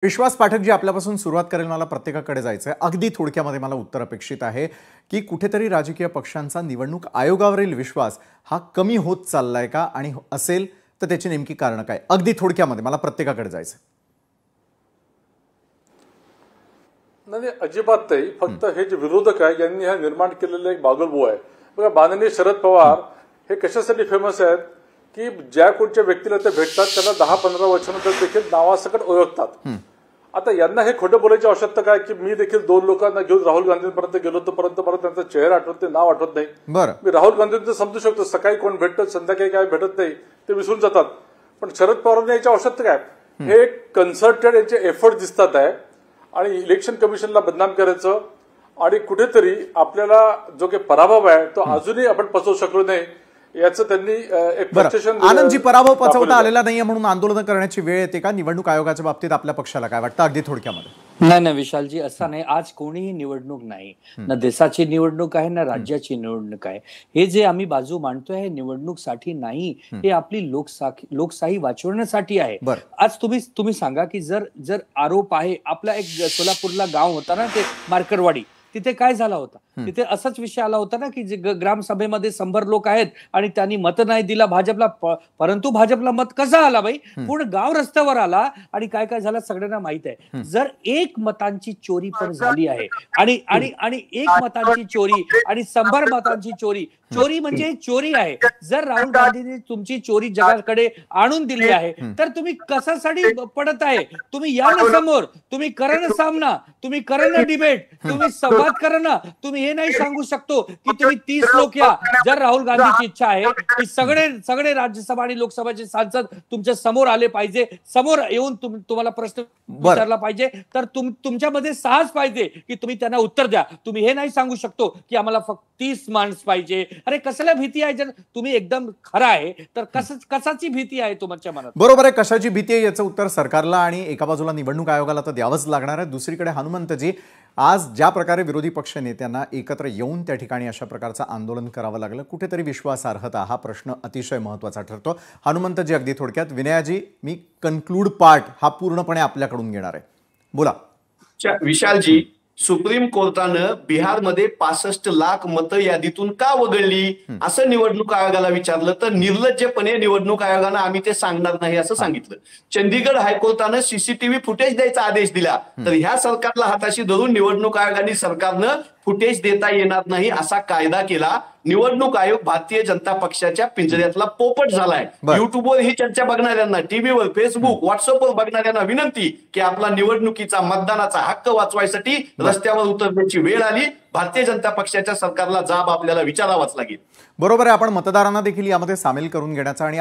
विश्वास पाठक जी आपल्यापासून सुरुवात करेल, मला प्रत्येकाकडे जायचं आहे। अगदी थोडक्यामध्ये मला उत्तर अपेक्षित आहे की कुठेतरी राजकीय पक्षांचा निवडणूक आयोगावरील विश्वास हा कमी होत चाललाय का, आणि असेल तर त्याची नेमकी कारण काय? अगदी थोडक्यामध्ये मला प्रत्येकाकडे जायचं आहे। नाही, अजिबात नाही। फक्त हे जे विरोधक आहे यांनी हा निर्माण केलेला एक बागलबो आहे। बघा, माननीय शरद पवार हे कशासाठी फेमस आहेत की ज्या कोणत्या व्यक्तीला ते भेटतात त्यांना 10-15 वर्षानंतर देखील नावासकट ओळखतात। आता यांना हे खोटं बोलायची आवश्यकता काय की मी देखील 2 लोकांना घेऊन राहुल गांधींपर्यंत गेलो तर परंतु मला त्यांचा चेहरा आठवत नाही, नाव आठवत नाही। मी राहुल गांधींचं समजू शकतो, सकाळी कोण भेटतं संध्याकाळी काय भेटत नाही ते विसरून जातात, पण शरद पवारांना याची आवश्यकता काय? हे कन्सर्टेड यांचे एफर्ट दिसतात आहे आणि इलेक्शन कमिशनला बदनाम करायचं आणि कुठेतरी आपल्याला जो काही पराभव आहे तो अजूनही आपण पचवू शकलो नाही याचं त्यांनी एक फ्रस्ट्रेशन। आनंदजी, पराभव पचवता आलेला नाहीये म्हणून आंदोलन करण्याची वेळ येते का निवडणूक आयोगाच्या बाबतीत? आपल्या पक्षाला काय वाटतं अगदी थोडक्यामध्ये? नाही विशालजी, असं नाही। आज कोणीही निवडणूक नाही, ना देशाची निवडणूक आहे ना राज्याची निवडणूक आहे। हे जे आम्ही बाजू मांडतोय हे निवडणूकसाठी नाही, हे आपली लोकशाही वाचवण्यासाठी आहे। आज तुम्ही सांगा की जर आरोप आहे, आपला एक सोलापूरला गाव होता ना ते मार्करवाडी, तिथे काय झाला होता? तिथे असाच विषय आला होता ना की ग्रामसभेमध्ये 100 लोक आहेत आणि त्यांनी मत नाही दिला भाजपला, परंतु भाजपला मत कसा आला बाई? पूर्ण गाव रस्त्यावर आला आणि काय काय झालं सगळ्यांना माहित आहे। जर एक मतांची चोरी पण झाली आहे आणि एक मतांची चोरी आणि 100 मतांची चोरी म्हणजे चोरी आहे। जर राहुल गांधींनी तुमची चोरी जगाकडे आणून दिली आहे तर तुम्ही कशासाठी पडत आहे? तुम्ही या ना समोर, तुम्ही करा ना सामना, तुम्ही करा ना डिबेट, तुम्ही संवाद करा ना। तुम्ही हे नाही सांगू शकतो की तुम्ही 30 लोक या। जर राहुल गांधीची इच्छा आहे की सगळे राज्यसभा आणि लोकसभाचे सांसद तुमच्या समोर आले पाहिजे, समोर येऊन तुम्हाला प्रश्न विचारला पाहिजे, तर तुमच्यामध्ये साहस पाहिजे की तुम्ही त्यांना उत्तर द्या। तुम्ही हे नाही सांगू शकतो की आम्हाला फक्त 30 माणसं पाहिजे। अरे कसल्या भीती आहे? जर तुम्ही एकदम खरं आहे तर कशाची भीती आहे तुमच्या मनात? बरोबर आहे, कशाची भीती आहे याचं उत्तर सरकारला आणि एका बाजूला निवडणूक आयोगाला तर द्यावंच लागणार आहे। दुसरीकडे हनुमंतजी, आज ज्या प्रकारे विरोधी पक्ष नेत्यांना एकत्र येऊन त्या ठिकाणी अशा प्रकारचं आंदोलन करावं लागलं, कुठेतरी विश्वासार्हता हा प्रश्न अतिशय महत्त्वाचा ठरतो। हनुमंतजी, अगदी थोडक्यात, विनयाजी, मी कन्क्लूड पार्ट हा पूर्णपणे आपल्याकडून घेणार आहे, बोला। विशालजी, सुप्रीम कोर्टानं बिहारमध्ये 65 लाख मतं यादीतून का वगळली असं निवडणूक आयोगाला विचारलं तर निर्लज्जपणे निवडणूक आयोगानं आम्ही ते सांगणार नाही असं सांगितलं। चंदीगड हायकोर्टानं सीसीटीव्ही फुटेज द्यायचा आदेश दिला तर ह्या सरकारला हाताशी धरून निवडणूक आयोगाने सरकारनं फुटेज देता येणार नाही असा कायदा केला। निवडणूक आयोग भारतीय जनता पक्षाच्या पिंजऱ्यातला पोपट झालाय। युट्यूबवर ही चर्चा बघणाऱ्यांना, टीव्हीवर, फेसबुक, व्हॉट्सअपवर बघणाऱ्यांना विनंती की आपला निवडणुकीचा मतदानाचा हक्क वाचवायसाठी रस्त्यावर उतरण्याची वेळ आली। भारतीय जनता पक्षाच्या सरकारला जाब आपल्याला विचारावाच लागेल। बरोबर आहे, आपण मतदारांना देखील यामध्ये सामील करून घेण्याचा आणि